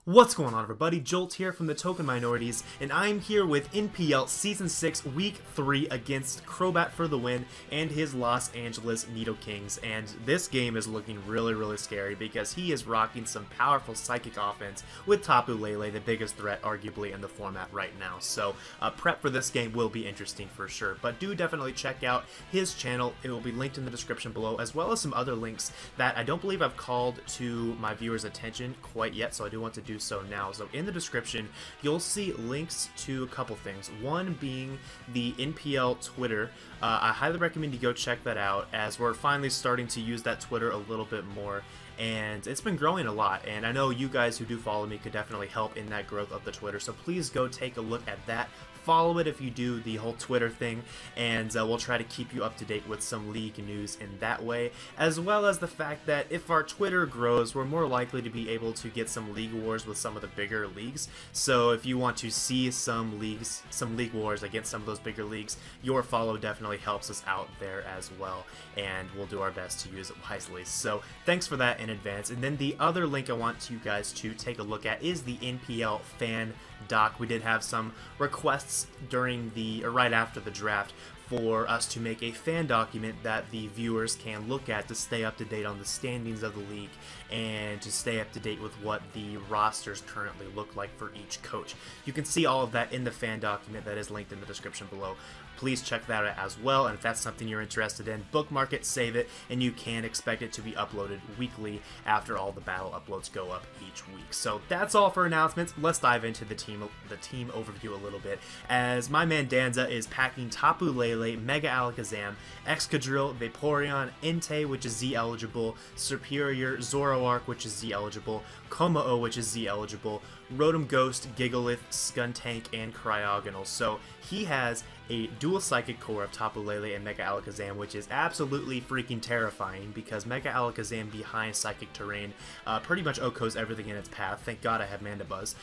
What's going on, everybody? Jolt here from TheTokenMinorities, and I'm here with NPL Season 6 Week 3 against Crobat for the win and his Los Angeles Nidokings. And this game is looking really scary because he is rocking some powerful psychic offense with Tapu Lele, the biggest threat arguably in the format right now. So prep for this game will be interesting for sure, but do definitely check out his channel. It will be linked in the description below, as well as some other links that I don't believe I've called to my viewers' attention quite yet, so I do want to do so now. So in the description you'll see links to a couple things, one being the NPL Twitter. I highly recommend you go check that out, as we're finally starting to use that Twitter a little bit more, and it's been growing a lot, and I know you guys who do follow me could definitely help in that growth of the Twitter, so please go take a look at that. Follow it if you do the whole Twitter thing, and we'll try to keep you up to date with some league news in that way, as well as the fact that if our Twitter grows, we're more likely to be able to get some league wars with some of the bigger leagues. So if you want to see some league wars against some of those bigger leagues, your follow definitely helps us out there as well, and we'll do our best to use it wisely. So thanks for that in advance. And then the other link I want you guys to take a look at is the NPL fan doc. We did have some requests during right after the draft for us to make a fan document that the viewers can look at to stay up to date on the standings of the league and to stay up to date with what the rosters currently look like for each coach. You can see all of that in the fan document that is linked in the description below. Please check that out as well, and if that's something you're interested in, bookmark it, save it, and you can expect it to be uploaded weekly after all the battle uploads go up each week. So that's all for announcements. Let's dive into the team overview a little bit, as my man Danza is packing Tapu Lele, Mega Alakazam, Excadrill, Vaporeon, Entei, which is Z eligible, Superior, Zoroark, which is Z eligible, Komao, which is Z eligible, Rotom Ghost, Gigalith, Skuntank, and Cryogonal. So he has a dual Psychic Core of Tapu Lele and Mega Alakazam, which is absolutely freaking terrifying because Mega Alakazam behind Psychic Terrain pretty much OHKOs everything in its path. Thank God I have Mandibuzz.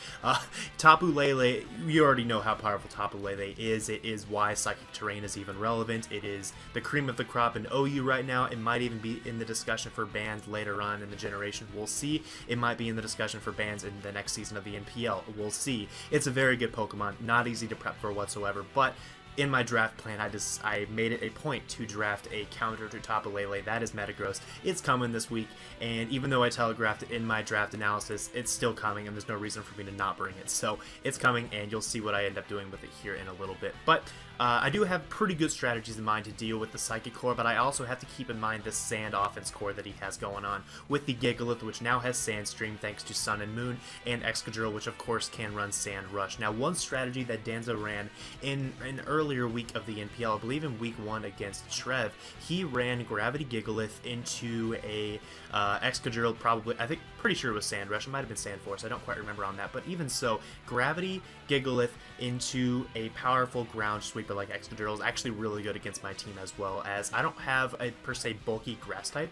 Tapu Lele, you already know how powerful Tapu Lele is. It is why Psychic Terrain is even relevant. It is the cream of the crop in OU right now. It might even be in the discussion for bans later on in the generation. We'll see. It might be in the discussion for bans in the next season of the NPL. We'll see. It's a very good Pokemon, not easy to prep for whatsoever, but in my draft plan, I made it a point to draft a counter to Tapu Lele. That is Metagross. It's coming this week, and even though I telegraphed it in my draft analysis, it's still coming, and there's no reason for me to not bring it. So it's coming, and you'll see what I end up doing with it here in a little bit. But I do have pretty good strategies in mind to deal with the Psychic Core, but I also have to keep in mind the Sand offense core that he has going on with the Gigalith, which now has Sand Stream thanks to Sun and Moon, and Excadrill, which of course can run Sand Rush. Now, one strategy that Danza ran in an earlier week of the NPL, I believe in week 1 against Trev, he ran Gravity Gigalith into a Excadrill, probably, pretty sure it was Sand Rush, it might have been Sand Force, I don't quite remember on that, but even so, Gravity Gigalith into a powerful ground sweeper like Excadrill is actually really good against my team, as well as I don't have a per se bulky grass type,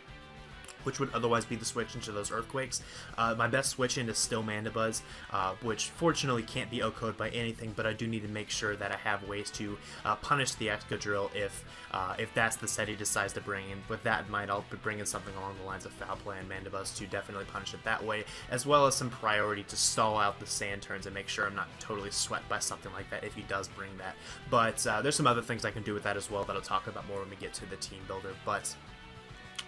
which would otherwise be the switch into those Earthquakes. My best switch in is still Mandibuzz, which fortunately can't be OHKO'd by anything, but I do need to make sure that I have ways to punish the Excadrill if that's the set he decides to bring in. With that in mind, I'll be bringing something along the lines of Foul Play and Mandibuzz to definitely punish it that way, as well as some priority to stall out the sand turns and make sure I'm not totally swept by something like that if he does bring that. But there's some other things I can do with that as well that I'll talk about more when we get to the team builder. But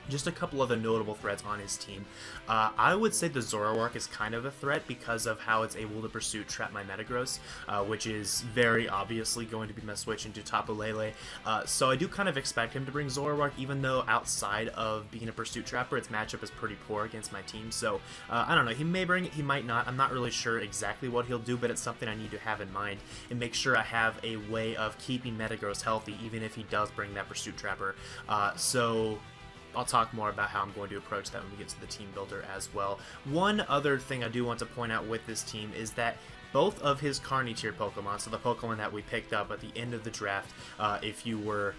just a couple other notable threats on his team. I would say the Zoroark is kind of a threat because of how it's able to Pursuit Trap my Metagross, which is very obviously going to be my switch into Tapu Lele. So I do kind of expect him to bring Zoroark, even though outside of being a Pursuit Trapper, its matchup is pretty poor against my team. So I don't know, he may bring it, he might not. I'm not really sure exactly what he'll do, but it's something I need to have in mind and make sure I have a way of keeping Metagross healthy, even if he does bring that Pursuit Trapper. So I'll talk more about how I'm going to approach that when we get to the team builder as well. One other thing I do want to point out with this team is that both of his Carny tier Pokemon, so the Pokemon that we picked up at the end of the draft, if you were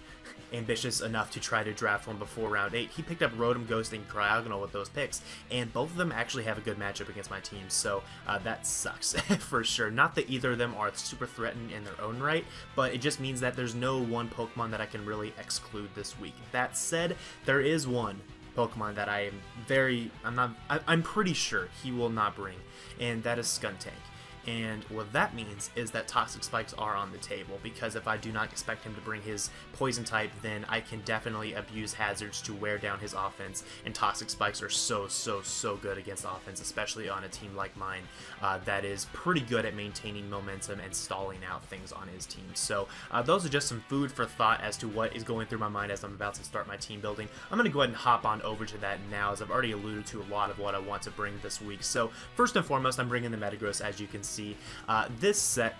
ambitious enough to try to draft one before round 8, he picked up Rotom Ghost and Cryogonal with those picks, and both of them actually have a good matchup against my team, so that sucks for sure. Not that either of them are super threatening in their own right, but it just means that there's no one Pokemon that I can really exclude this week. That said, there is one Pokemon that I'm pretty sure he will not bring, and that is Skuntank. And what that means is that Toxic Spikes are on the table, because if I do not expect him to bring his Poison type, then I can definitely abuse hazards to wear down his offense, and Toxic Spikes are so good against offense, especially on a team like mine that is pretty good at maintaining momentum and stalling out things on his team. So those are just some food for thought as to what is going through my mind as I'm about to start my team building. I'm going to go ahead and hop on over to that now, as I've already alluded to a lot of what I want to bring this week. So first and foremost, I'm bringing the Metagross, as you can see. This set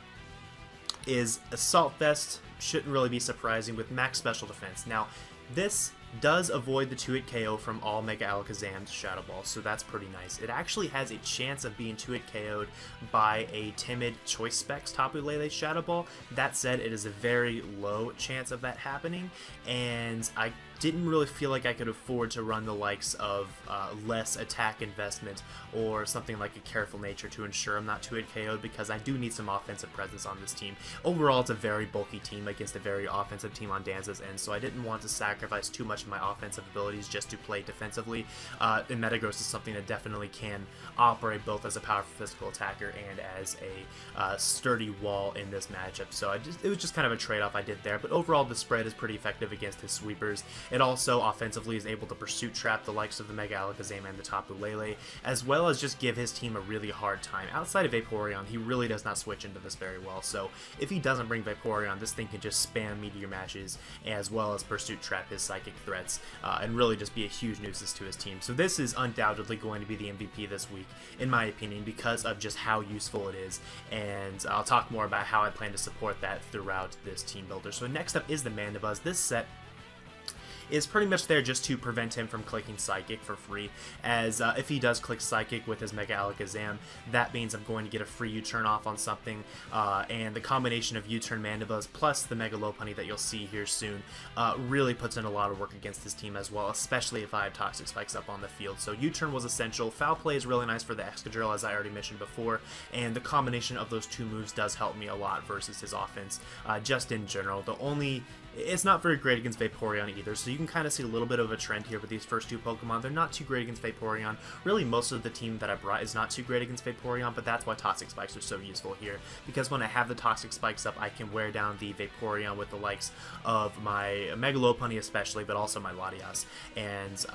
is Assault Vest, shouldn't really be surprising, with max special defense. Now, this does avoid the 2-hit KO from all Mega Alakazam's Shadow Balls, so that's pretty nice. It actually has a chance of being 2-hit KO'd by a timid Choice Specs Tapu Lele Shadow Ball. That said, it is a very low chance of that happening, and I didn't really feel like I could afford to run the likes of less attack investment or something like a Careful Nature to ensure I'm not 2-hit KO'd, because I do need some offensive presence on this team. Overall, it's a very bulky team against a very offensive team on Danza's end, so I didn't want to sacrifice too much of my offensive abilities just to play defensively. And Metagross is something that definitely can operate both as a powerful physical attacker and as a sturdy wall in this matchup. So it was just kind of a trade-off I did there, but overall the spread is pretty effective against his sweepers. It also offensively is able to Pursuit Trap the likes of the Mega Alakazam and the Tapu Lele, as well as just give his team a really hard time. Outside of Vaporeon, he really does not switch into this very well, so if he doesn't bring Vaporeon, this thing can just spam Meteor Mashes, as well as Pursuit Trap his Psychic threats, and really just be a huge nuisance to his team. So this is undoubtedly going to be the MVP this week, in my opinion, because of just how useful it is, and I'll talk more about how I plan to support that throughout this team builder. So next up is the Mandibuzz. This set is pretty much there just to prevent him from clicking Psychic for free, as if he does click Psychic with his Mega Alakazam, that means I'm going to get a free U-turn off on something, and the combination of U-turn Mandibuzz plus the Mega Lopunny that you'll see here soon really puts in a lot of work against his team as well, especially if I have Toxic Spikes up on the field. So U-turn was essential. Foul Play is really nice for the Excadrill, as I already mentioned before, and the combination of those two moves does help me a lot versus his offense, just in general. It's not very great against Vaporeon either, so you can kind of see a little bit of a trend here with these first two Pokemon. They're not too great against Vaporeon. Really, most of the team that I brought is not too great against Vaporeon, but that's why Toxic Spikes are so useful here, because when I have the Toxic Spikes up, I can wear down the Vaporeon with the likes of my Mega Lopunny especially, but also my Latias, and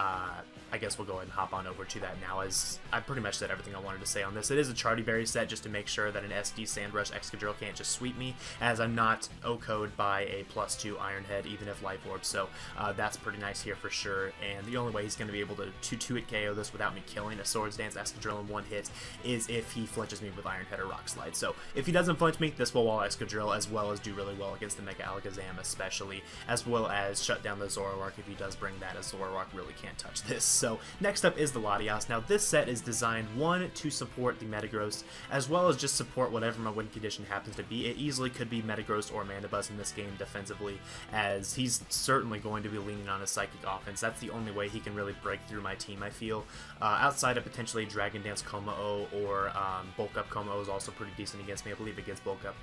I guess we'll go ahead and hop on over to that now, as I pretty much said everything I wanted to say on this. It is a Charty Berry set just to make sure that an SD Sandrush Excadrill can't just sweep me, as I'm not OHKO'd by a +2 Iron Head, even if Life Orb, so that's pretty nice here for sure. And the only way he's going to be able to 2-hit KO this without me killing a Swords Dance Excadrill in one hit is if he flinches me with Iron Head or Rock Slide. So if he doesn't flinch me, this will wall Excadrill, as well as do really well against the Mega Alakazam especially, as well as shut down the Zoroark if he does bring that, as Zoroark really can't touch this. So next up is the Latias. Now this set is designed, one, to support the Metagross, as well as just support whatever my win condition happens to be. It easily could be Metagross or Mandibuzz in this game defensively, as he's certainly going to be leaning on his Psychic offense. That's the only way he can really break through my team, I feel. Outside of potentially Dragon Dance Kommo or Bulk Up Kommo is also pretty decent against me, I believe, against Bulk Up.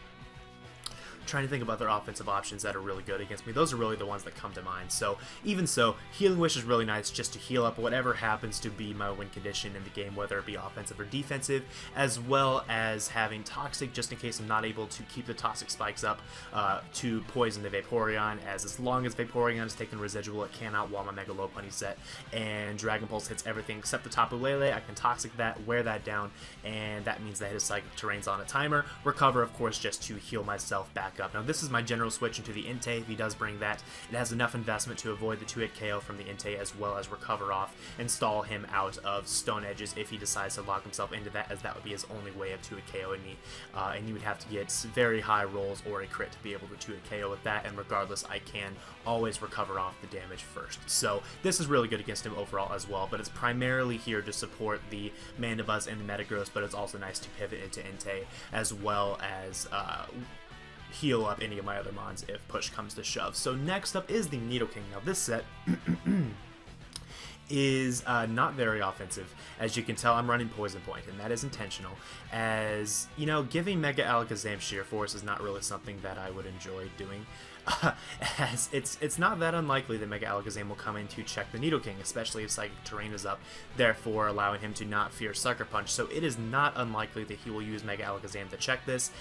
Trying to think of other offensive options that are really good against me. Those are really the ones that come to mind. So even so, Healing Wish is really nice just to heal up whatever happens to be my win condition in the game, whether it be offensive or defensive, as well as having Toxic just in case I'm not able to keep the Toxic Spikes up to poison the Vaporeon, as long as Vaporeon is taking residual, it cannot wall my Mega Lopunny set, and Dragon Pulse hits everything except the Tapu Lele. I can Toxic that, wear that down, and that means that his Psychic Terrain's on a timer. Recover, of course, just to heal myself back up. Now this is my general switch into the Entei. If he does bring that, it has enough investment to avoid the 2-hit KO from the Entei, as well as recover off and stall him out of Stone Edges if he decides to lock himself into that, as that would be his only way of 2-hit KOing me, and you would have to get very high rolls or a crit to be able to 2-hit KO with that, and regardless, I can always recover off the damage first. So this is really good against him overall as well, but it's primarily here to support the Mandibuzz and the Metagross, but it's also nice to pivot into Entei, as well as heal up any of my other mons if push comes to shove. So next up is the Nidoking. Now this set is not very offensive. As you can tell, I'm running Poison Point, and that is intentional, as, you know, giving Mega Alakazam Sheer Force is not really something that I would enjoy doing. as it's not that unlikely that Mega Alakazam will come in to check the Nidoking, especially if Psychic Terrain is up, therefore allowing him to not fear Sucker Punch. So it is not unlikely that he will use Mega Alakazam to check this.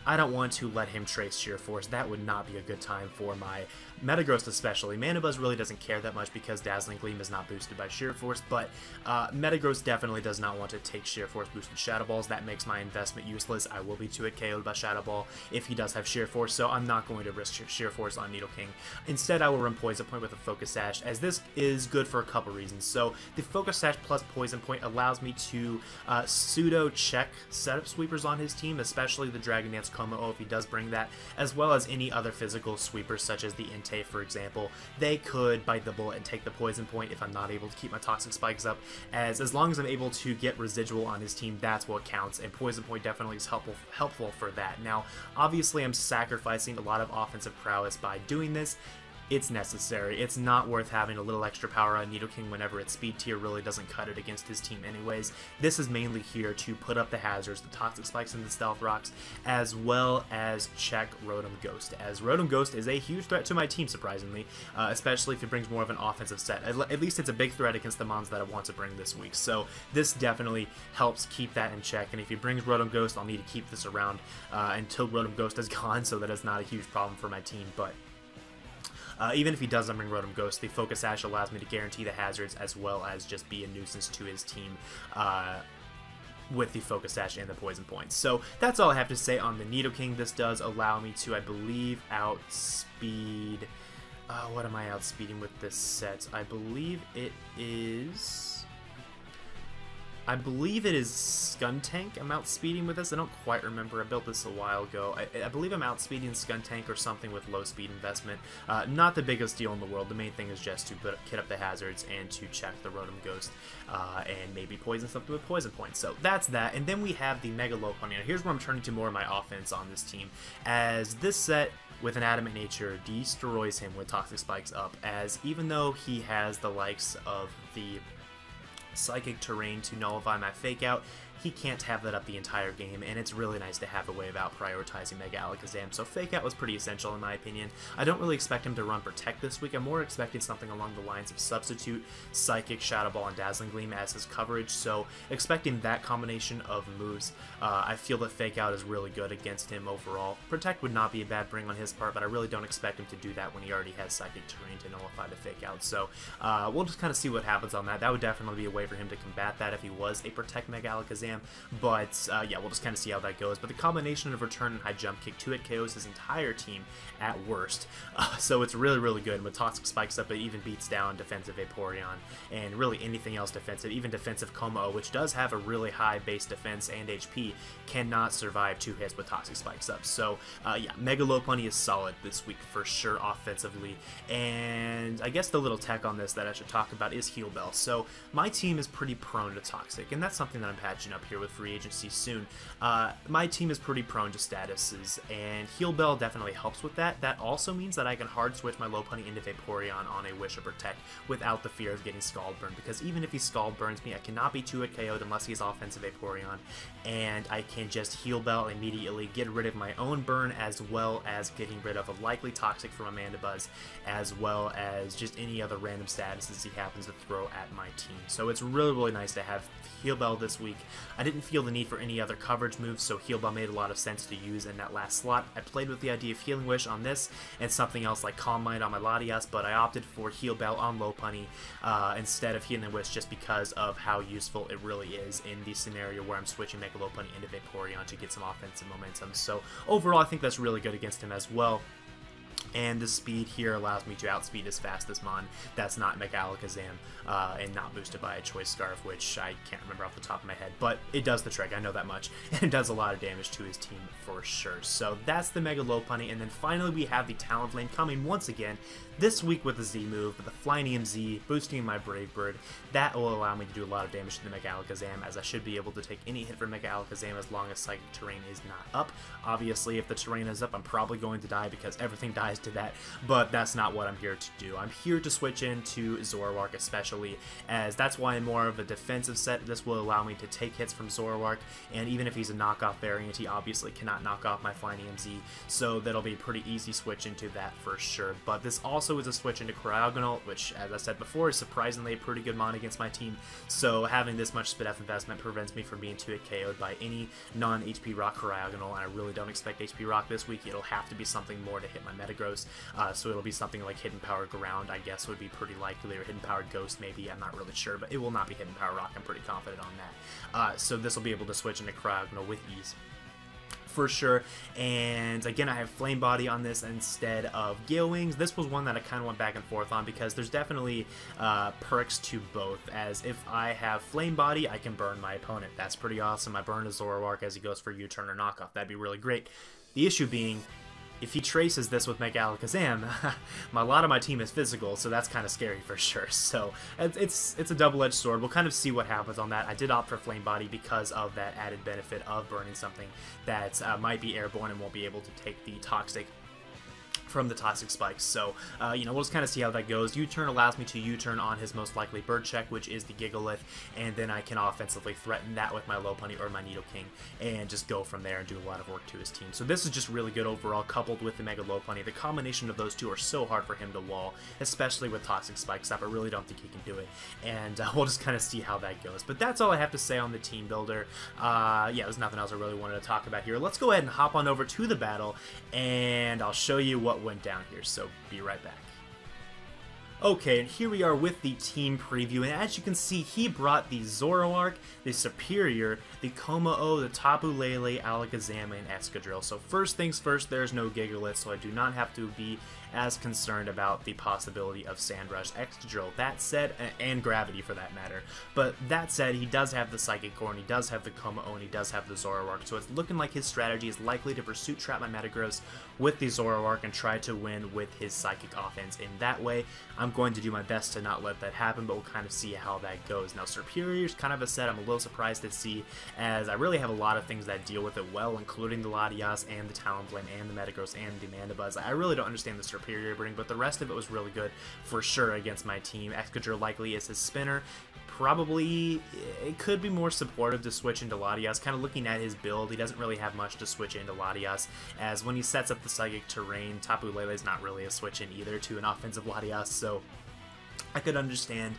I don't want to let him trace Sheer Force. That would not be a good time for my Metagross especially. Mana Buzz really doesn't care that much because Dazzling Gleam is not boosted by Sheer Force, but Metagross definitely does not want to take Sheer Force boosted Shadow Balls. That makes my investment useless. I will be 2-hit KO'd by Shadow Ball if he does have Sheer Force, so I'm not going to risk Sheer Force on Nidoking. Instead, I will run Poison Point with a Focus Sash, as this is good for a couple reasons. So the Focus Sash plus Poison Point allows me to pseudo-check setup sweepers on his team, especially the Dragon Dance Como if he does bring that, as well as any other physical sweepers such as the Entei, for example. They could bite the bullet and take the Poison Point if I'm not able to keep my Toxic Spikes up, as long as I'm able to get residual on his team, that's what counts, and Poison Point definitely is helpful for that. Now, obviously I'm sacrificing a lot of offensive prowess by doing this. It's necessary. It's not worth having a little extra power on Nidoking whenever its speed tier really doesn't cut it against his team anyways. This is mainly here to put up the hazards, the Toxic Spikes and the Stealth Rocks, as well as check Rotom Ghost, as Rotom Ghost is a huge threat to my team, surprisingly, especially if it brings more of an offensive set. At least it's a big threat against the mons that I want to bring this week, so this definitely helps keep that in check, and if he brings Rotom Ghost, I'll need to keep this around until Rotom Ghost is gone, so that it's not a huge problem for my team, but even if he doesn't bring Rotom Ghost, the Focus Sash allows me to guarantee the hazards as well as just be a nuisance to his team with the Focus Sash and the Poison Points. So that's all I have to say on the Nidoking. This does allow me to, I believe, outspeed... what am I outspeeding with this set? I believe it is... I believe it is Skuntank I'm outspeeding with this. I don't quite remember. I built this a while ago. I believe I'm outspeeding Skuntank or something with low speed investment. Not the biggest deal in the world. The main thing is just to kit up the hazards and to check the Rotom Ghost and maybe poison something with Poison Point. So that's that. And then we have the Mega Lopunny. Now here's where I'm turning to more of my offense on this team, as this set with an Adamant Nature destroys him with Toxic Spikes up, as even though he has the likes of the Psychic Terrain to nullify my Fake Out, he can't have that up the entire game, and it's really nice to have a way of out-prioritizing Mega Alakazam, so Fake Out was pretty essential in my opinion. I don't really expect him to run Protect this week. I'm more expecting something along the lines of Substitute, Psychic, Shadow Ball, and Dazzling Gleam as his coverage, so expecting that combination of moves, I feel that Fake Out is really good against him overall. Protect would not be a bad bring on his part, but I really don't expect him to do that when he already has Psychic Terrain to nullify the Fake Out, so we'll just kind of see what happens on that. That would definitely be a way for him to combat that if he was a Protect Mega Alakazam. But yeah, we'll just kind of see how that goes. But the combination of Return and High Jump Kick 2-hit KOs his entire team at worst. So it's really, really good. And with Toxic Spikes up, it even beats down defensive Vaporeon and really anything else defensive. Even defensive Como, which does have a really high base defense and HP, cannot survive 2 hits with Toxic Spikes up. So yeah, Mega Lopunny is solid this week for sure offensively. And I guess the little tech on this that I should talk about is Heal Bell. So my team is pretty prone to Toxic, and that's something that I'm patching up here with free agency soon. My team is pretty prone to statuses, and Heal Bell definitely helps with that. That also means that I can hard switch my Lopunny into Vaporeon on a Wish or Protect without the fear of getting Scald Burn, because even if he Scald Burns me, I cannot be 2-hit KO'd unless he's offensive Vaporeon, and I can just Heal Bell immediately, get rid of my own burn, as well as getting rid of a likely Toxic from Amanda Buzz, as well as just any other random statuses he happens to throw at my team. So it's really, really nice to have Heal Bell this week. I didn't feel the need for any other coverage moves, so Heal Bell made a lot of sense to use in that last slot. I played with the idea of Healing Wish on this and something else like Calm Mind on my Latias, but I opted for Heal Bell on Lopunny instead of Healing Wish, just because of how useful it really is in the scenario where I'm switching Mega Lopunny into Vaporeon to get some offensive momentum. So overall, I think that's really good against him as well. And the speed here allows me to outspeed his fastest mon that's not Mega Alakazam and not boosted by a Choice Scarf, which I can't remember off the top of my head, but it does the trick, I know that much, and it does a lot of damage to his team for sure. So that's the Mega Lopunny, and then finally we have the Talonflame coming once again this week with the Z move, with the Flying EMZ, boosting my Brave Bird. That will allow me to do a lot of damage to the Mega Alakazam, as I should be able to take any hit from Mega Alakazam as long as Psychic Terrain is not up. Obviously, if the Terrain is up, I'm probably going to die because everything dies to that, but that's not what I'm here to do. I'm here to switch into Zoroark especially, as that's why I'm more of a defensive set. This will allow me to take hits from Zoroark, and even if he's a knockoff variant, he obviously cannot knock off my Flying EMZ, so that'll be a pretty easy switch into that for sure. But this also is a switch into Cryogonal, which, as I said before, is surprisingly a pretty good mon against my team, so having this much Spidef investment prevents me from being too KO'd by any non-HP Rock Cryogonal, and I really don't expect HP Rock this week. It'll have to be something more to hit my Metagross, so it'll be something like Hidden Power Ground, I guess, would be pretty likely, or Hidden Power Ghost maybe, I'm not really sure, but it will not be Hidden Power Rock, I'm pretty confident on that. So this will be able to switch into Cryogonal with ease, for sure. And again, I have Flame Body on this instead of Gale Wings. This was one that I kind of went back and forth on because there's definitely perks to both, as if I have Flame Body, I can burn my opponent. That's pretty awesome. I burn a Zoroark as he goes for U-turn or knockoff. That'd be really great. The issue being, if he traces this with Mega Alakazam, a lot of my team is physical, so that's kind of scary for sure. So it's a double-edged sword. We'll kind of see what happens on that. I did opt for Flame Body because of that added benefit of burning something that might be airborne and won't be able to take the Toxic from the Toxic Spikes. So, you know, we'll just kind of see how that goes. U-turn allows me to U-turn on his most likely bird check, which is the Gigalith, and then I can offensively threaten that with my Lopunny or my Nidoking, and just go from there and do a lot of work to his team. So this is just really good overall, coupled with the Mega Lopunny. The combination of those two are so hard for him to wall, especially with Toxic Spike stuff. I really don't think he can do it, and we'll just kind of see how that goes. But that's all I have to say on the team builder. Yeah, there's nothing else I really wanted to talk about here. Let's go ahead and hop on over to the battle, and I'll show you what went down here, so be right back. Okay, and here we are with the team preview, and as you can see, he brought the Zoroark, the Superior, the Kommo-o, the Tapu Lele, Alakazam, and Escadrille. So first things first, there's no Gigalith, so I do not have to be as concerned about the possibility of Sand Rush Escadrille. That said, and Gravity for that matter, but that said, he does have the Psychic Core, and he does have the Kommo-o, and he does have the Zoroark, so it's looking like his strategy is likely to Pursuit Trap my Metagross with the Zoroark and try to win with his Psychic offense. In that way, I'm going to do my best to not let that happen, but we'll kind of see how that goes. Now, Superior is kind of a set I'm a little surprised to see, as I really have a lot of things that deal with it well, including the Latias and the Talonflame and the Metagross and the Mandibuzz. I really don't understand the Superior bring, but the rest of it was really good for sure against my team. Excadrill likely is his spinner. Probably, it could be more supportive to switch into Latias. Kind of looking at his build, he doesn't really have much to switch into Latias, as when he sets up the Psychic Terrain, Tapu Lele is not really a switch in either to an offensive Latias, so I could understand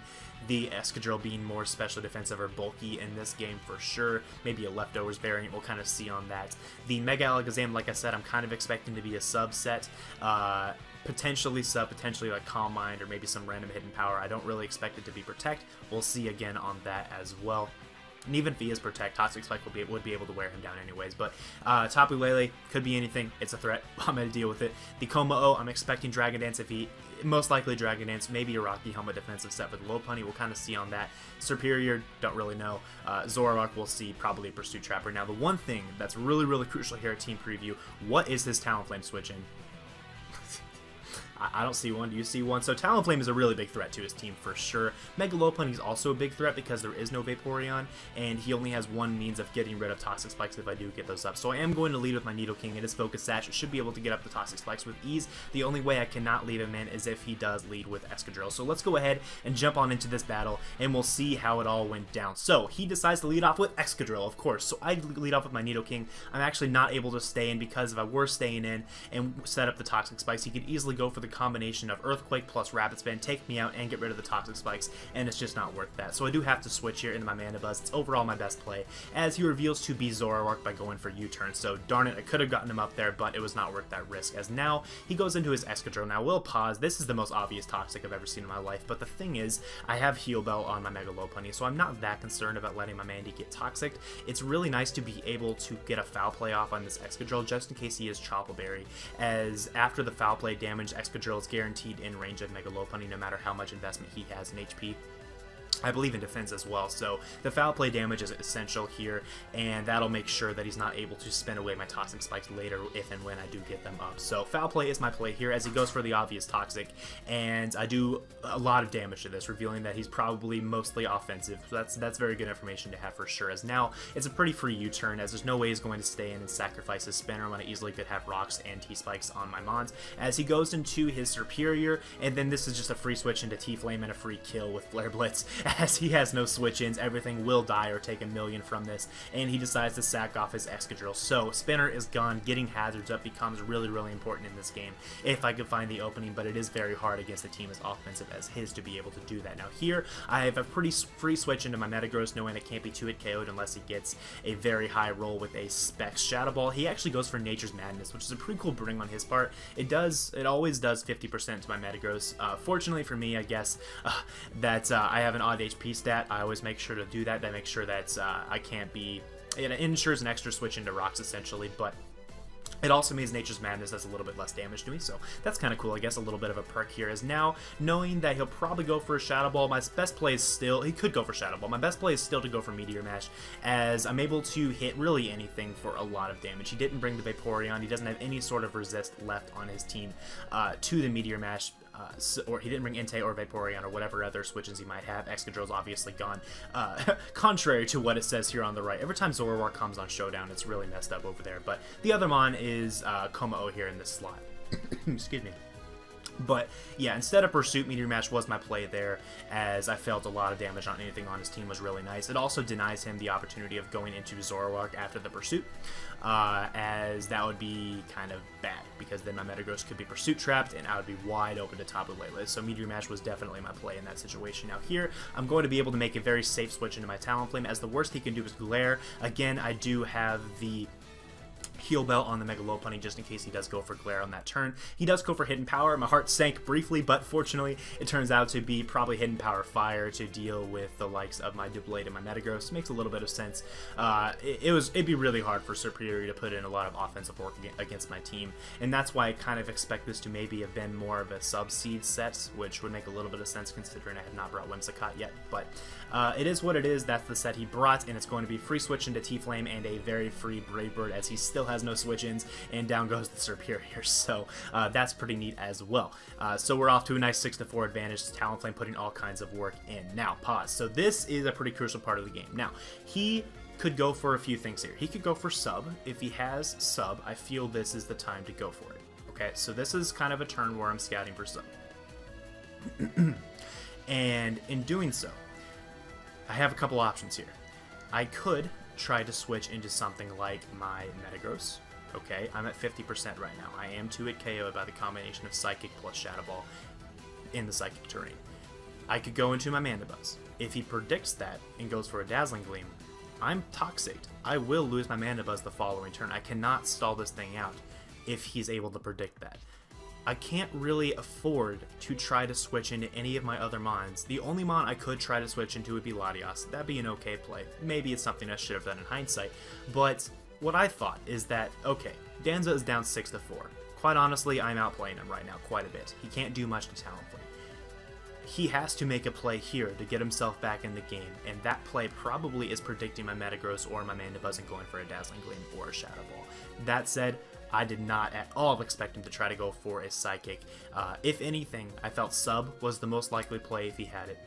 the Escadrill being more special defensive or bulky in this game for sure. Maybe a Leftovers variant, we'll kind of see on that. The Mega Alakazam, like I said, I'm kind of expecting to be a subset. Potentially sub, potentially like Calm Mind, or maybe some random Hidden Power. I don't really expect it to be Protect. We'll see again on that as well. And even if he is Protect, Toxic Spike would be able to wear him down anyways. But Tapu Lele could be anything. It's a threat. I'm going to deal with it. The Kommo-o, I'm expecting Dragon Dance. If he, most likely Dragon Dance, maybe a Rocky Helmet defensive set with Lopunny. We'll kind of see on that. Superior, don't really know. Zoroark, we'll see, probably Pursuit Trapper. Now, the one thing that's really, really crucial here at Team Preview, what is his Talonflame switching? I don't see one. Do you see one? So Talonflame is a really big threat to his team for sure. Mega Lopunny is also a big threat because there is no Vaporeon, and he only has one means of getting rid of Toxic Spikes if I do get those up. So I am going to lead with my Nidoking and his Focus Sash. It should be able to get up the Toxic Spikes with ease. The only way I cannot leave him in is if he does lead with Escadrill. So let's go ahead and jump on into this battle, and we'll see how it all went down. So he decides to lead off with Escadrill, of course. So I lead off with my Nidoking. I'm actually not able to stay in because if I were staying in and set up the Toxic Spikes, he could easily go for the combination of Earthquake plus Rapid Spin, take me out, and get rid of the Toxic Spikes, and it's just not worth that. So I do have to switch here into my Mandibuzz. It's overall my best play, as he reveals to be Zoroark by going for U-turn. So darn it, I could have gotten him up there, but it was not worth that risk, as now he goes into his Escadrille. Now we'll pause. This is the most obvious Toxic I've ever seen in my life, but the thing is, I have Heal Bell on my Mega Lopunny, so I'm not that concerned about letting my Mandy get Toxic. It's really nice to be able to get a Foul Play off on this Escadrille, just in case he is Chople Berry, as after the Foul Play damage, Escadrille is guaranteed in range of Mega Lopunny no matter how much investment he has in HP. I believe in defense as well, so the foul play damage is essential here, and that'll make sure that he's not able to spin away my toxic spikes later if and when I do get them up. So foul play is my play here as he goes for the obvious toxic, and I do a lot of damage to this, revealing that he's probably mostly offensive. So that's very good information to have for sure, as now it's a pretty free U-turn, as there's no way he's going to stay in and sacrifice his spinner when I easily could have rocks and T-spikes on my mons, as he goes into his superior, and then this is just a free switch into T-flame and a free kill with Flare Blitz, as he has no switch-ins. Everything will die or take a million from this, and he decides to sack off his Excadrill. So spinner is gone. Getting hazards up becomes really, really important in this game if I could find the opening, but it is very hard against a team as offensive as his to be able to do that. Now here, I have a pretty free switch into my Metagross, knowing it can't be 2-hit KO'd unless he gets a very high roll with a Specs Shadow Ball. He actually goes for Nature's Madness, which is a pretty cool bring on his part. It always does 50% to my Metagross. Fortunately for me, I guess, that I have an odd HP stat. I always make sure to do that. That makes sure that I can't be... It ensures an extra switch into rocks, essentially, but it also means Nature's Madness does a little bit less damage to me, so that's kind of cool. I guess a little bit of a perk here is now knowing that he'll probably go for a Shadow Ball. My best play is still... He could go for Shadow Ball. My best play is still to go for Meteor Mash, as I'm able to hit really anything for a lot of damage. He didn't bring the Vaporeon. He doesn't have any sort of resist left on his team to the Meteor Mash. Or he didn't bring Entei or Vaporeon or whatever other switches he might have. Excadrill's obviously gone. Contrary to what it says here on the right. Every time Zoroark comes on Showdown, it's really messed up over there. But the other Mon is Komao here in this slot. Excuse me. But yeah, instead of Pursuit, Meteor Mash was my play there, as I felt a lot of damage on anything on his team was really nice. It also denies him the opportunity of going into Zoroark after the Pursuit, as that would be kind of bad, because then my Metagross could be Pursuit trapped, and I would be wide open to Tapu Lele. So Meteor Mash was definitely my play in that situation. Now here, I'm going to be able to make a very safe switch into my Talonflame, as the worst he can do is Glare. Again, I do have the Heal Bell on the Mega Lopunny just in case he does go for Glare on that turn. He does go for Hidden Power. My heart sank briefly, but fortunately it turns out to be probably Hidden Power Fire to deal with the likes of my Doublade and my Metagross. Makes a little bit of sense. It'd be really hard for Superior to put in a lot of offensive work against my team, and that's why I kind of expect this to maybe have been more of a Sub-Seed set, which would make a little bit of sense considering I have not brought Whimsicott yet, but it is what it is. That's the set he brought, and it's going to be free switch into T-Flame and a very free Brave Bird, as he still has no switch-ins, and down goes the Superior, so that's pretty neat as well. So we're off to a nice 6-4 advantage. Talonflame putting all kinds of work in. Now, pause. So this is a pretty crucial part of the game. Now, he could go for a few things here. He could go for Sub. If he has Sub, I feel this is the time to go for it. Okay, so this is kind of a turn where I'm scouting for Sub. And in doing so, I have a couple options here. I could try to switch into something like my Metagross. Okay, I'm at 50% right now. I am 2-hit KO'd by the combination of Psychic plus Shadow Ball in the Psychic terrain. I could go into my Mandibuzz. If he predicts that and goes for a Dazzling Gleam, I'm Toxic. I will lose my Mandibuzz the following turn. I cannot stall this thing out if he's able to predict that. I can't really afford to try to switch into any of my other Mons. The only Mon I could try to switch into would be Latias. That'd be an okay play. Maybe it's something I should have done in hindsight, but what I thought is that, okay, Danza is down 6-4. Quite honestly, I'm outplaying him right now quite a bit. He can't do much to Talonflame. He has to make a play here to get himself back in the game, and that play probably is predicting my Metagross or my Mandibuzz and going for a Dazzling Gleam or a Shadow Ball. That said, I did not at all expect him to try to go for a Psychic. If anything, I felt Sub was the most likely play if he had it.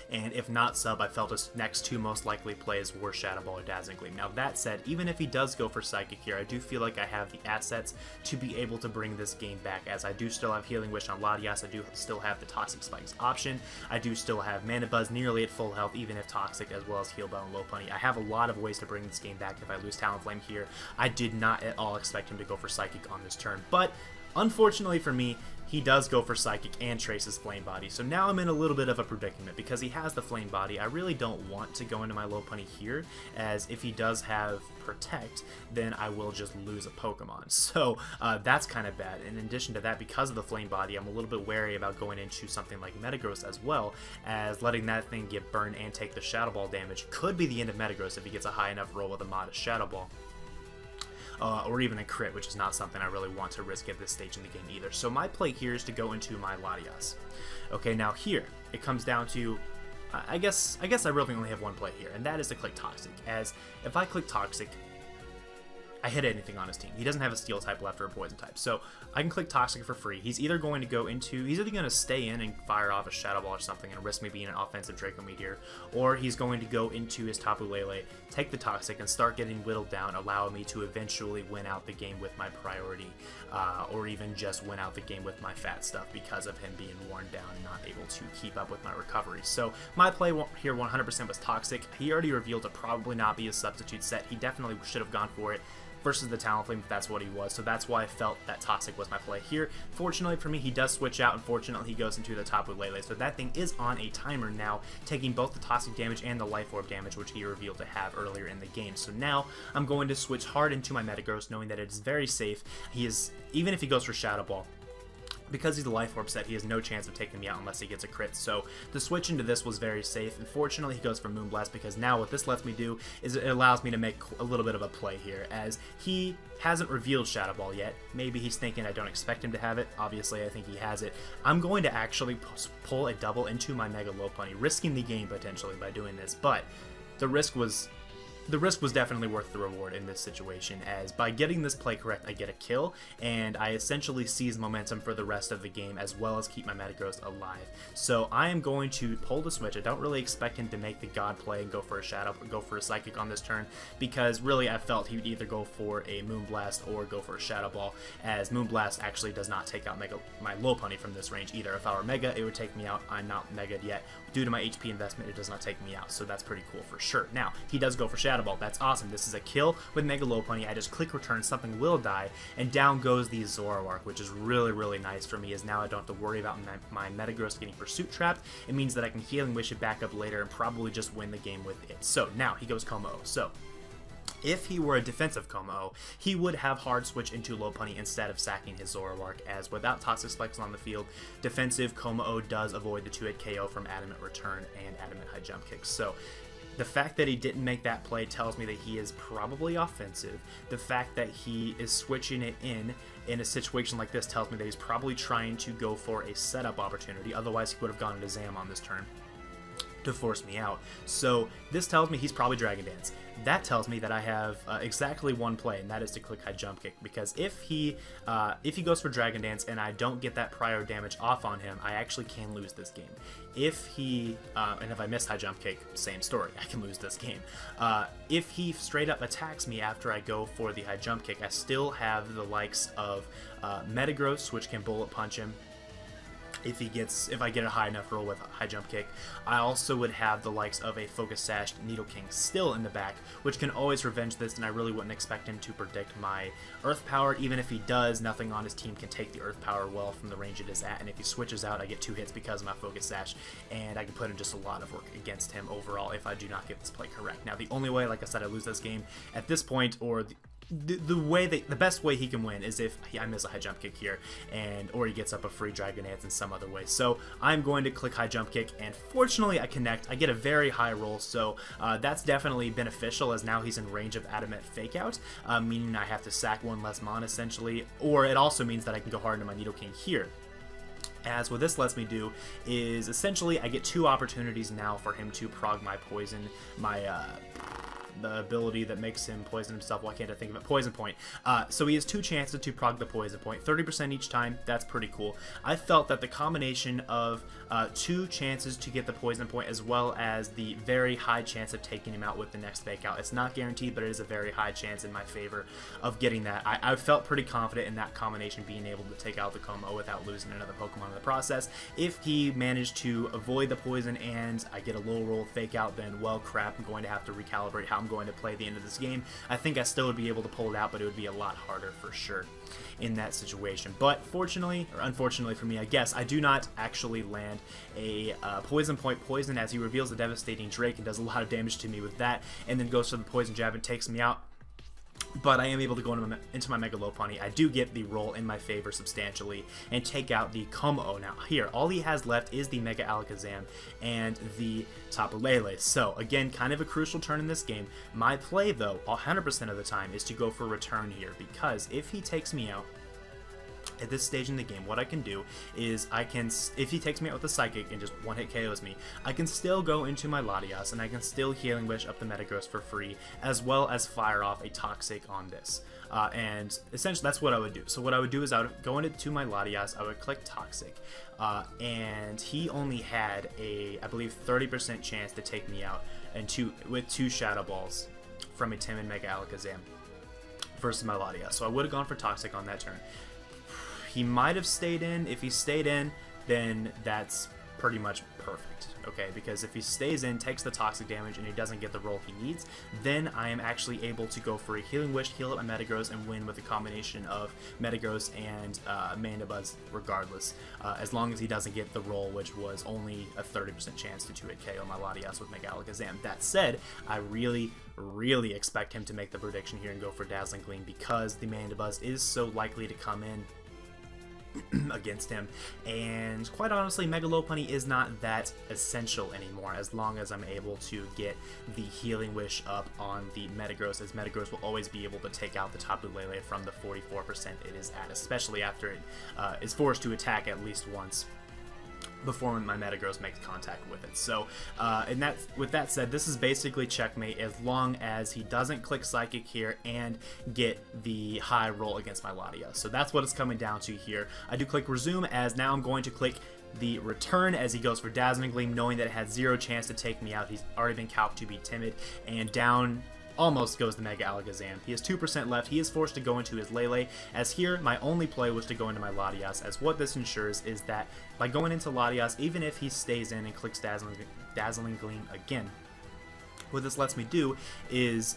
And if not Sub, I felt his next two most likely plays were Shadow Ball or Dazzling Gleam. Now that said, even if he does go for Psychic here, I do feel like I have the assets to be able to bring this game back, as I do still have Healing Wish on Latias, I do still have the Toxic Spikes option, I do still have Mandibuzz nearly at full health, even if Toxic, as well as Heal Bell and Lopunny. I have a lot of ways to bring this game back if I lose Talonflame here. I did not at all expect him to go for Psychic on this turn, but unfortunately for me, he does go for Psychic and traces Flame Body. So now I'm in a little bit of a predicament because he has the Flame Body. I really don't want to go into my Lopunny here, as if he does have Protect, then I will just lose a Pokemon. So that's kind of bad. And in addition to that, because of the Flame Body, I'm a little bit wary about going into something like Metagross, as well as letting that thing get burned and take the Shadow Ball damage. Could be the end of Metagross if he gets a high enough roll with a modest Shadow Ball. Or even a crit, which is not something I really want to risk at this stage in the game either. So my play here is to go into my Latias. Okay, now here, it comes down to, I guess I really only have one play here, and that is to click Toxic, as if I click Toxic, I hit anything on his team. He doesn't have a Steel type left or a Poison type, so I can click Toxic for free. He's either going to go into, he's either going to stay in and fire off a Shadow Ball or something and risk me being an offensive Draco Meteor, or he's going to go into his Tapu Lele, take the Toxic, and start getting whittled down, allowing me to eventually win out the game with my priority, or even just win out the game with my fat stuff because of him being worn down and not able to keep up with my recovery. So my play here 100% was Toxic. He already revealed to probably not be a substitute set. He definitely should have gone for it versus the Talonflame if that's what he was, so that's why I felt that Toxic was my play here. Fortunately for me, he does switch out, and fortunately he goes into the Tapu Lele, so that thing is on a timer now, taking both the Toxic damage and the Life Orb damage, which he revealed to have earlier in the game. So now I'm going to switch hard into my Metagross, knowing that it is very safe. He is, even if he goes for Shadow Ball, because he's a Life Orb set, he has no chance of taking me out unless he gets a crit, so the switch into this was very safe. Unfortunately, he goes for Moonblast, because now what this lets me do is it allows me to make a little bit of a play here, as he hasn't revealed Shadow Ball yet. Maybe he's thinking I don't expect him to have it. Obviously, I think he has it. I'm going to actually pull a double into my Mega Lopunny, risking the game potentially by doing this, but the risk was definitely worth the reward in this situation, as by getting this play correct, I get a kill, and I essentially seize momentum for the rest of the game, as well as keep my Metagross alive. So I am going to pull the switch. I don't really expect him to make the God play and go for a Psychic on this turn, because really I felt he would either go for a Moonblast or go for a Shadow Ball, as Moonblast actually does not take out my Lopunny from this range either. If I were Mega, it would take me out. I'm not Mega'd yet. Due to my HP investment, it does not take me out, so that's pretty cool for sure. Now, he does go for Shadow Ball. That's awesome. This is a kill with Mega Lopunny. I just click return, something will die, and down goes the Zoroark, which is really, really nice for me, as now I don't have to worry about my Metagross getting Pursuit Trapped. It means that I can Healing Wish it back up later and probably just win the game with it. So, now he goes Como. So, if he were a defensive Como, he would have hard switch into Lopunny instead of sacking his Zoroark, as without Toxic Spikes on the field, defensive Como does avoid the 2-hit KO from Adamant Return and Adamant High Jump Kicks. So the fact that he didn't make that play tells me that he is probably offensive. The fact that he is switching it in a situation like this tells me that he's probably trying to go for a setup opportunity, otherwise he would have gone into Zam on this turn to force me out. So this tells me he's probably Dragon Dance. That tells me that I have exactly one play, and that is to click High Jump Kick, because if he goes for Dragon Dance and I don't get that prior damage off on him, I actually can lose this game. If he, and if I miss High Jump Kick, same story, I can lose this game. If he straight up attacks me after I go for the High Jump Kick, I still have the likes of Metagross, which can Bullet Punch him. If I get a high enough roll with a High Jump Kick. I also would have the likes of a Focus Sash Nidokings still in the back, which can always revenge this, and I really wouldn't expect him to predict my Earth Power. Even if he does, nothing on his team can take the Earth Power well from the range it is at, and if he switches out, I get 2 hits because of my Focus Sash, and I can put in just a lot of work against him overall if I do not get this play correct. Now, the only way, like I said, I lose this game at this point, or the best way he can win is if I miss a High Jump Kick here, or he gets up a free Dragon Dance in some other way. So I'm going to click High Jump Kick, and fortunately I connect. I get a very high roll, so that's definitely beneficial, as now he's in range of Adamant Fake Out, meaning I have to sack 1 less mon essentially, or it also means that I can go hard into my Nidoking here. As what this lets me do is essentially I get 2 opportunities now for him to prog my poison, the ability that makes him poison himself. Why can't I think of it? Poison Point. So he has 2 chances to prog the Poison Point, 30% each time. That's pretty cool. I felt that the combination of 2 chances to get the Poison Point, as well as the very high chance of taking him out with the next Fake Out, it's not guaranteed, but it is a very high chance in my favor of getting that. I felt pretty confident in that combination, being able to take out the Como without losing another Pokemon in the process. If he managed to avoid the poison and I get a low roll Fake Out, then well crap, I'm going to have to recalibrate how I'm going to play the end of this game. I think I still would be able to pull it out, but it would be a lot harder for sure in that situation. But fortunately, or unfortunately for me, I guess, I do not actually land a Poison Point poison, as he reveals a devastating Drake and does a lot of damage to me with that, and then goes for the Poison Jab and takes me out. But I am able to go into my Mega Lopunny. I do get the roll in my favor substantially and take out the Como. Now here, all he has left is the Mega Alakazam and the Tapu Lele. So again, kind of a crucial turn in this game. My play though, 100% of the time, is to go for return here, because if he takes me out, At this stage in the game, what I can do is if he takes me out with a Psychic and just one-hit KOs me, I can still go into my Latias and I can still Healing Wish up the Metagross for free, as well as fire off a Toxic on this. And essentially that's what I would do. So what I would do is I would go into my Latias, I would click Toxic, and he only had a, I believe, 30% chance to take me out with 2 Shadow Balls from a Timid Mega Alakazam versus my Latias. So I would have gone for Toxic on that turn. He might have stayed in. If he stayed in, then that's pretty much perfect, okay? Because if he stays in, takes the Toxic damage, and he doesn't get the roll he needs, then I am actually able to go for a Healing Wish, heal up my Metagross, and win with a combination of Metagross and Mandibuzz regardless, as long as he doesn't get the roll, which was only a 30% chance to 2-hit KO my Latias with Mega Alakazam. That said, I really expect him to make the prediction here and go for Dazzling Gleam, because the Mandibuzz is so likely to come in against him, and quite honestly, Mega Lopunny is not that essential anymore as long as I'm able to get the Healing Wish up on the Metagross, as Metagross will always be able to take out the Tapu Lele from the 44% it is at, especially after it is forced to attack at least once before my Metagross makes contact with it. So, with that said, this is basically checkmate as long as he doesn't click Psychic here and get the high roll against my Latias. So that's what it's coming down to here. I do click Resume, as now I'm going to click the Return as he goes for Dazzling Gleam, knowing that it has 0 chance to take me out. He's already been calced to be timid, and down almost goes the Mega Alakazam. He has 2% left. He is forced to go into his Lele, as here my only play was to go into my Latias, as what this ensures is that by going into Latias, even if he stays in and clicks Dazzling Gleam again, what this lets me do is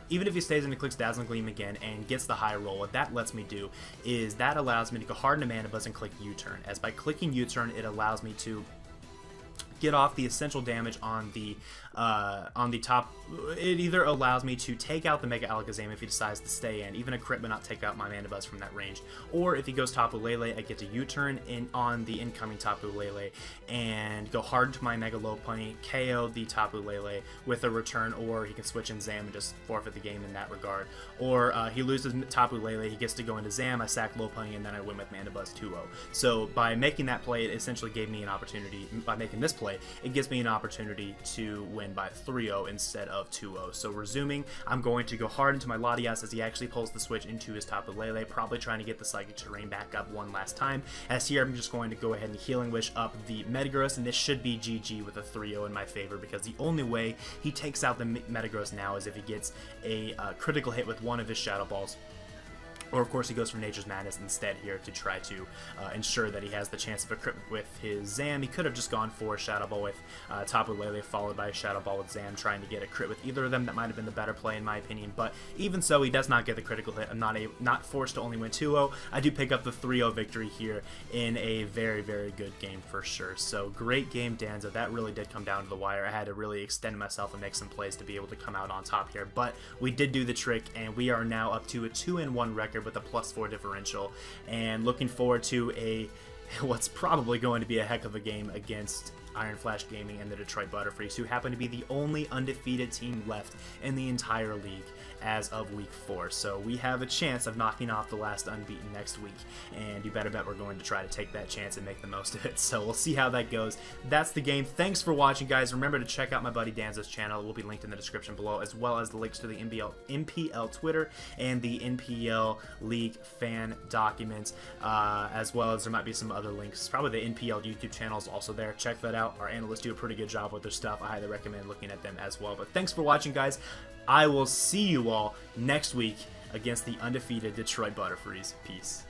even if he stays in and clicks Dazzling Gleam again and gets the high roll, what that lets me do is that allows me to go hard into Mandibuzz and click U-turn, as by clicking U-turn it allows me to get off the essential damage on the top. It either allows me to take out the Mega Alakazam if he decides to stay in, even a crit but not take out my Mandibuzz from that range, or if he goes Tapu Lele, I get to U-turn in on the incoming Tapu Lele and go hard to my Mega Lopunny, KO the Tapu Lele with a return, or he can switch in Zam and just forfeit the game in that regard, or he loses Tapu Lele, he gets to go into Zam, I sack Lopunny, and then I win with Mandibuzz 2-0. So by making that play, it essentially gave me an opportunity, by making this play, it gives me an opportunity to win by 3-0 instead of 2-0. So resuming, I'm going to go hard into my Latias as he actually pulls the switch into his Tapu Lele, probably trying to get the Psychic Terrain back up one last time, as here I'm just going to go ahead and Healing Wish up the Metagross, and this should be GG with a 3-0 in my favor, because the only way he takes out the Metagross now is if he gets a critical hit with one of his Shadow Balls. Or, of course, he goes for Nature's Madness instead here to try to ensure that he has the chance of a crit with his Zam. He could have just gone for Shadow Ball with Tapu Lele, followed by a Shadow Ball with Zam, trying to get a crit with either of them. That might have been the better play, in my opinion. But even so, he does not get the critical hit. I'm not forced to only win 2-0. I do pick up the 3-0 victory here in a very, very good game for sure. So, great game, Danza. That really did come down to the wire. I had to really extend myself and make some plays to be able to come out on top here. But we did do the trick, and we are now up to a 2-1 record with a +4 differential, and looking forward to what's probably going to be a heck of a game against Iron Flash Gaming and the Detroit Butterfrees, who happen to be the only undefeated team left in the entire league as of week 4. So we have a chance of knocking off the last unbeaten next week, and you better bet we're going to try to take that chance and make the most of it. So we'll see how that goes. That's the game. Thanks for watching, guys. Remember to check out my buddy Danza's channel. It will be linked in the description below, as well as the links to the NPL Twitter and the NPL League fan documents, as well as there might be some other links. Probably the NPL YouTube channel is also there. Check that out. Our analysts do a pretty good job with their stuff. I highly recommend looking at them as well. But thanks for watching, guys. I will see you all next week against the undefeated Detroit Butterfrees. Peace.